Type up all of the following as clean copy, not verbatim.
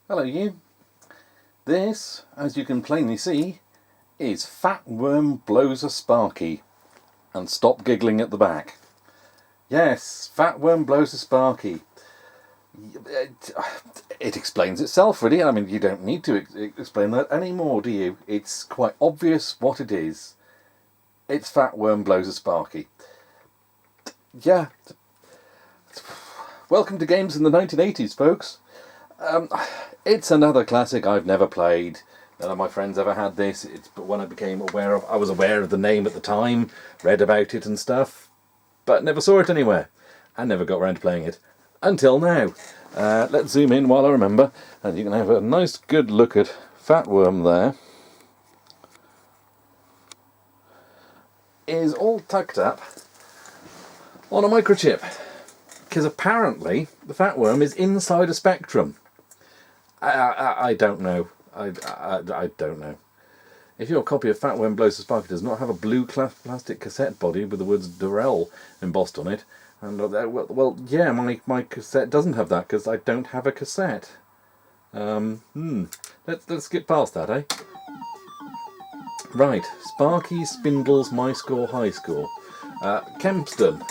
Hello you. This, as you can plainly see, is Fat Worm Blows a Sparky. And stop giggling at the back. Yes, Fat Worm Blows a Sparky. It explains itself really. I mean, you don't need to explain that anymore, do you? It's quite obvious what it is. It's Fat Worm Blows a Sparky. Yeah. Welcome to games in the 1980s, folks. It's another classic I've never played. None of my friends ever had this. It's one I became aware of. I was aware of the name at the time, read about it and stuff, but never saw it anywhere, and never got around to playing it until now. Let's zoom in while I remember, and you can have a nice good look at Fat Worm there. Is all tucked up on a microchip, because apparently the Fat Worm is inside a Spectrum. I don't know. I don't know. If your copy of Fat Worm Blows a Sparky does not have a blue plastic cassette body with the words Durrell embossed on it, and well, yeah, my cassette doesn't have that because I don't have a cassette. Let's skip past that, eh? Right, Sparky Spindle's My Score High Score. Kempston,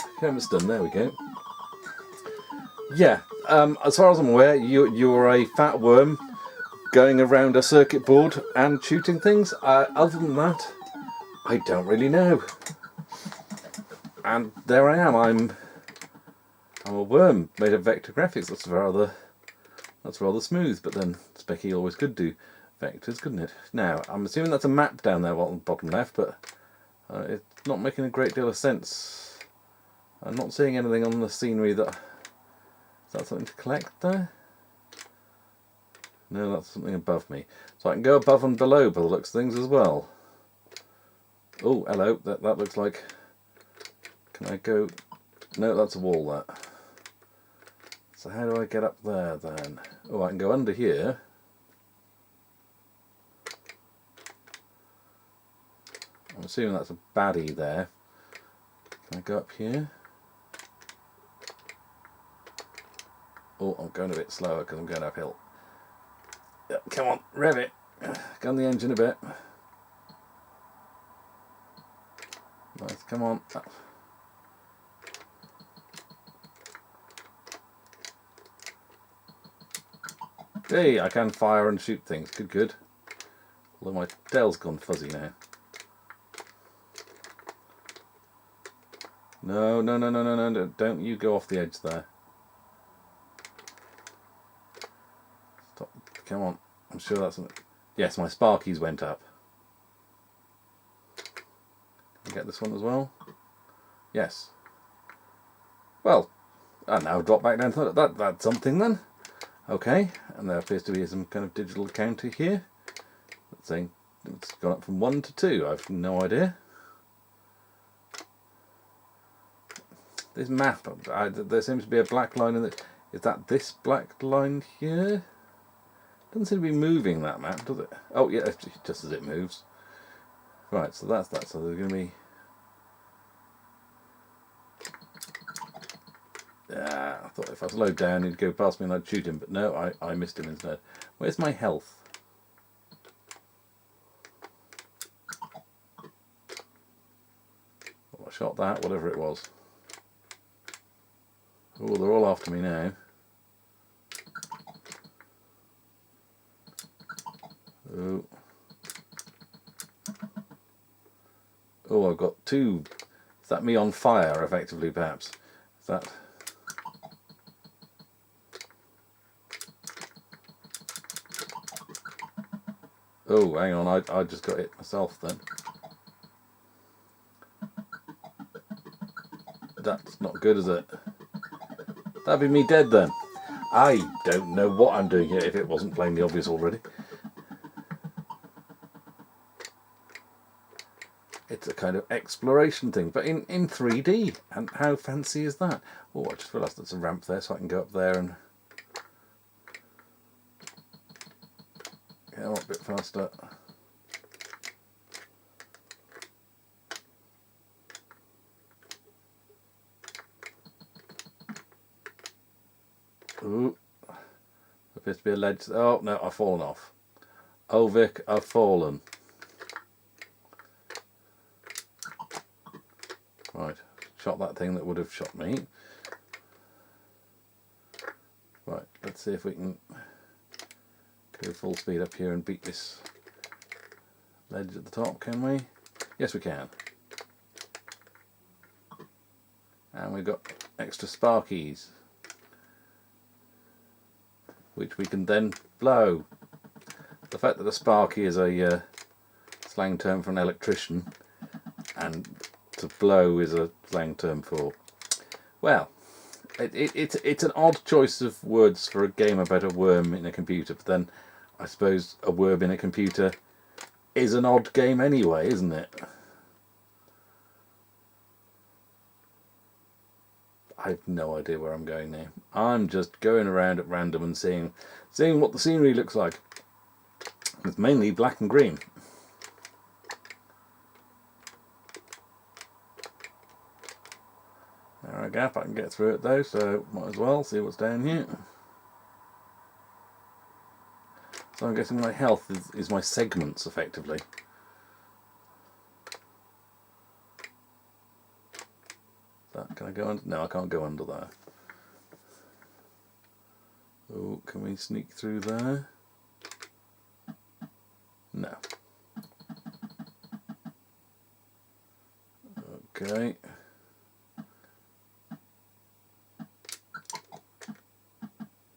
there we go. Yeah, as far as I'm aware, you're a fat worm going around a circuit board and shooting things. Other than that, I don't really know. And there I am. I'm a worm made of vector graphics. That's rather smooth. But then Specky always could do vectors, couldn't it? Now I'm assuming that's a map down there on the bottom left, but it's not making a great deal of sense. I'm not seeing anything on the scenery that. Is that something to collect there? No, that's something above me. So I can go above and below by the looks of things as well. Oh, hello. That looks like... Can I go... No, that's a wall, that. So how do I get up there then? Oh, I can go under here. I'm assuming that's a baddie there. Can I go up here? Oh, I'm going a bit slower because I'm going uphill. Yeah, come on, rev it. Gun the engine a bit. Nice, come on. Hey, I can fire and shoot things. Good. Although my tail's gone fuzzy now. No, don't you go off the edge there. Stop. Come on. I'm sure that's... Yes, my Sparkies went up. Can I get this one as well? Yes. Well, I now drop back down to that. That's something then. Okay, and there appears to be some kind of digital counter here. That's saying it's gone up from 1 to 2. I've no idea. This map, there seems to be a black line in it. Is that this black line here? Doesn't seem to be moving, that map, does it? Oh yeah, just as it moves. Right, so that's that. So there's going to be... I thought if I slowed down he'd go past me and I'd shoot him, but no, I missed him instead. Where's my health? Oh, I shot that, whatever it was. Oh, they're all after me now. Oh, I've got 2. Is that me on fire, effectively, perhaps? Is that... Oh, hang on, I just got hit myself then. That's not good, is it? That'd be me dead then. I don't know what I'm doing here if it wasn't plainly obvious already. It's a kind of exploration thing, but in 3D. And how fancy is that? Oh, I just realised there's a ramp there, so I can go up there and get on a bit faster. Ooh, appears to be a ledge. Oh no, I've fallen off. Oh Vic, I've fallen. Right, shot that thing that would have shot me. Right, let's see if we can go full speed up here and beat this ledge at the top, can we? Yes, we can. And we've got extra Sparkies, which we can then blow. The fact that a Sparky is a slang term for an electrician, and to blow is a slang term for, well, it's an odd choice of words for a game about a worm in a computer, but then I suppose a worm in a computer is an odd game anyway, isn't it? I've no idea where I'm going now. I'm just going around at random and seeing what the scenery looks like. It's mainly black and green. Narrow gap, I can get through it though, so might as well see what's down here. So I'm guessing my health is my segments, effectively. Can I go under? No, I can't go under there. Oh, can we sneak through there? No. Okay.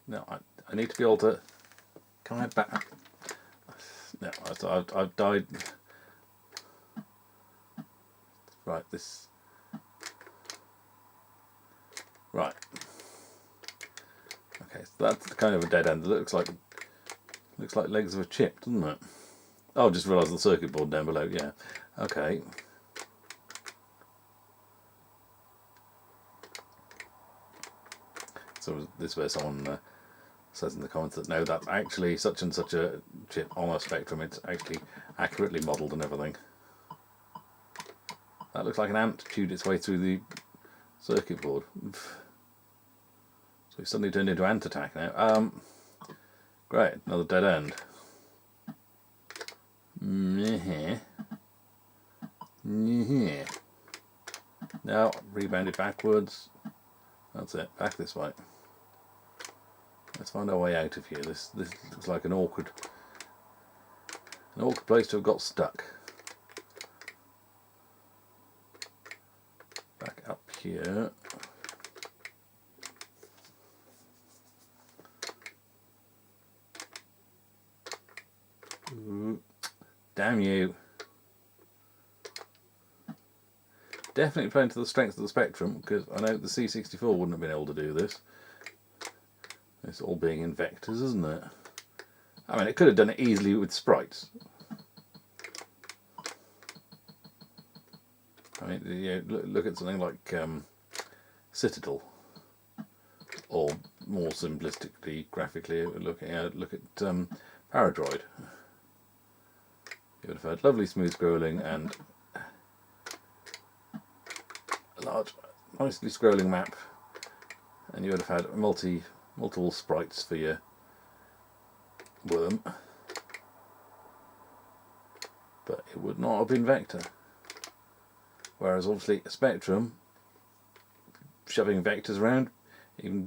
No, I need to be able to. Can I back? No, I've died. Right, this. Right. Okay, so that's kind of a dead end. It looks like legs of a chip, doesn't it? Oh, just realised the circuit board down below. Yeah. Okay. So this where someone says in the comments that no, that's actually such and such a chip on a Spectrum. It's actually accurately modelled and everything. That looks like an ant chewed its way through the circuit board. So we suddenly turned into ant attack now. Great, another dead end. Now rebound it backwards. That's it. Back this way. Let's find our way out of here. This looks like an awkward place to have got stuck. Back up here. Ooh, damn you. Definitely playing to the strength of the Spectrum, because I know the C64 wouldn't have been able to do this. It's all being in vectors, isn't it? I mean, it could have done it easily with sprites. I mean, you know, look at something like Citadel, or more simplistically, graphically, look at Paradroid. You would have had lovely smooth scrolling and a large, nicely scrolling map, and you would have had multiple sprites for your worm, but it would not have been vector. Whereas obviously a Spectrum, shoving vectors around,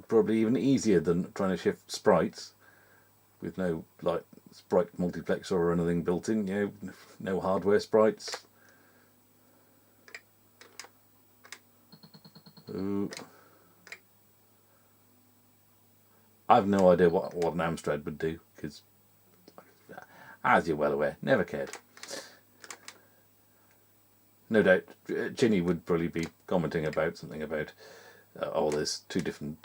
probably even easier than trying to shift sprites with no like sprite multiplexer or anything built in. You know, no hardware sprites. Ooh. I've no idea what an Amstrad would do, because, as you're well aware, never cared. No doubt, Chinny would probably be commenting about something about, oh, there's two different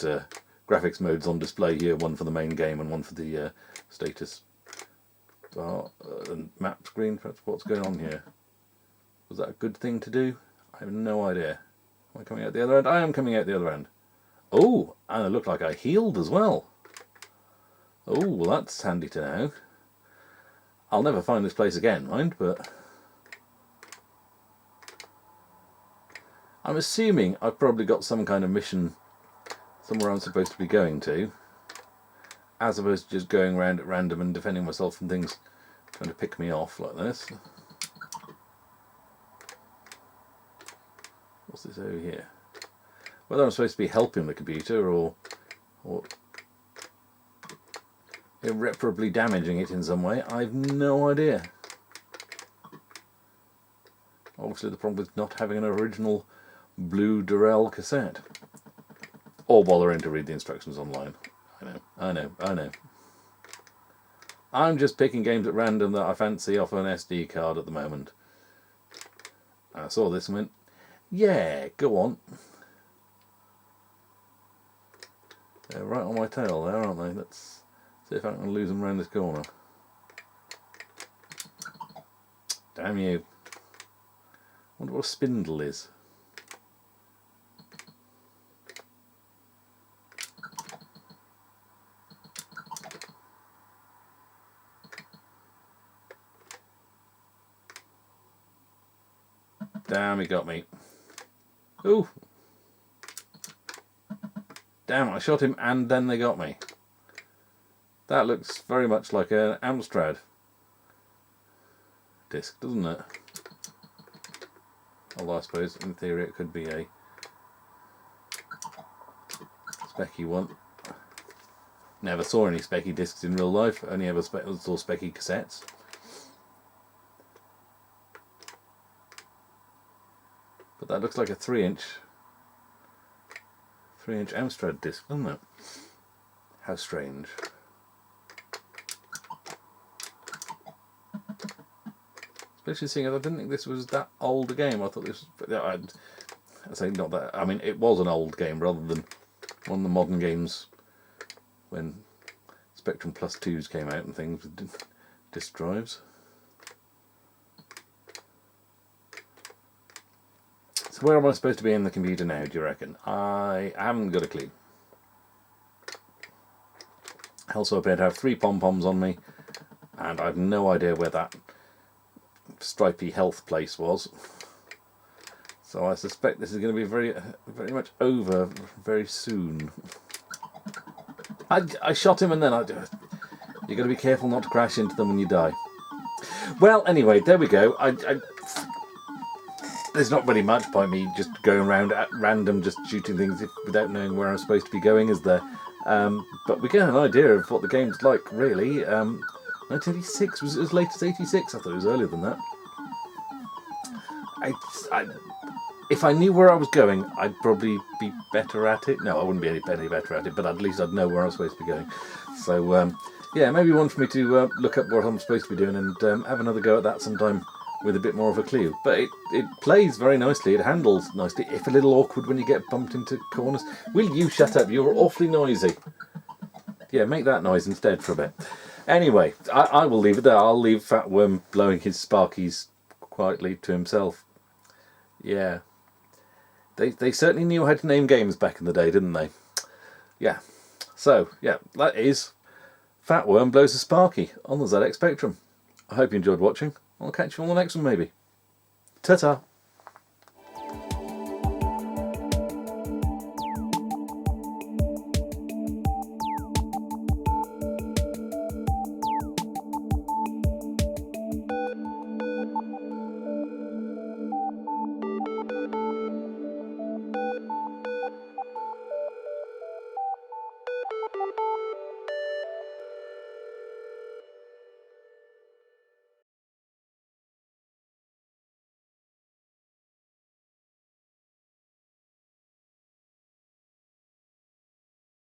graphics modes on display here, one for the main game and one for the status bar and map screen. Perhaps what's going on here? Was that a good thing to do? I have no idea. Am I coming out the other end? I am coming out the other end. Oh, and it looked like I healed as well. Oh, well, that's handy to know. I'll never find this place again, mind, but I'm assuming I've probably got some kind of mission somewhere I'm supposed to be going to, as opposed to just going around at random and defending myself from things trying to pick me off like this. What's this over here? Whether I'm supposed to be helping the computer or irreparably damaging it in some way, I've no idea. Obviously the problem with not having an original blue Durrell cassette. Or bothering to read the instructions online. I know. I'm just picking games at random that I fancy off an SD card at the moment. I saw this and went, yeah, go on. They're right on my tail there, aren't they? Let's see if I can lose them around this corner. Damn you. I wonder what a spindle is. Damn, he got me. Ooh. Damn, I shot him and then they got me. That looks very much like an Amstrad disc, doesn't it? Although I suppose in theory it could be a Specky one. Never saw any Specky discs in real life, only ever saw Specky cassettes. But that looks like a 3-inch Amstrad disc, doesn't it? How strange. Especially seeing as I didn't think this was that old a game. I thought this was, I say not that, I mean it was an old game rather than one of the modern games when Spectrum Plus 2s came out and things with disk drives. So where am I supposed to be in the computer now, do you reckon? I haven't got a clue. Also appear to have 3 pom-poms on me, and I've no idea where that stripy health place was. So I suspect this is going to be very much over very soon. I shot him and then you've got to be careful not to crash into them when you die. Well, anyway, there we go. There's not really much point me just going around at random, just shooting things without knowing where I'm supposed to be going, is there? But we get an idea of what the game's like, really. 1986 was as late as 86. I thought it was earlier than that. If I knew where I was going, I'd probably be better at it. No, I wouldn't be any better at it, but at least I'd know where I'm supposed to be going. So, yeah, maybe one for me to look up what I'm supposed to be doing and have another go at that sometime with a bit more of a clue. But it plays very nicely, it handles nicely, if a little awkward when you get bumped into corners. Will you shut up? You're awfully noisy. Yeah, make that noise instead for a bit. Anyway, I will leave it there. I'll leave Fat Worm blowing his Sparkies quietly to himself. Yeah. They certainly knew how to name games back in the day, didn't they? Yeah. So, yeah, that is Fat Worm blows a Sparky on the ZX Spectrum. I hope you enjoyed watching. I'll catch you on the next one, maybe. Ta-ta!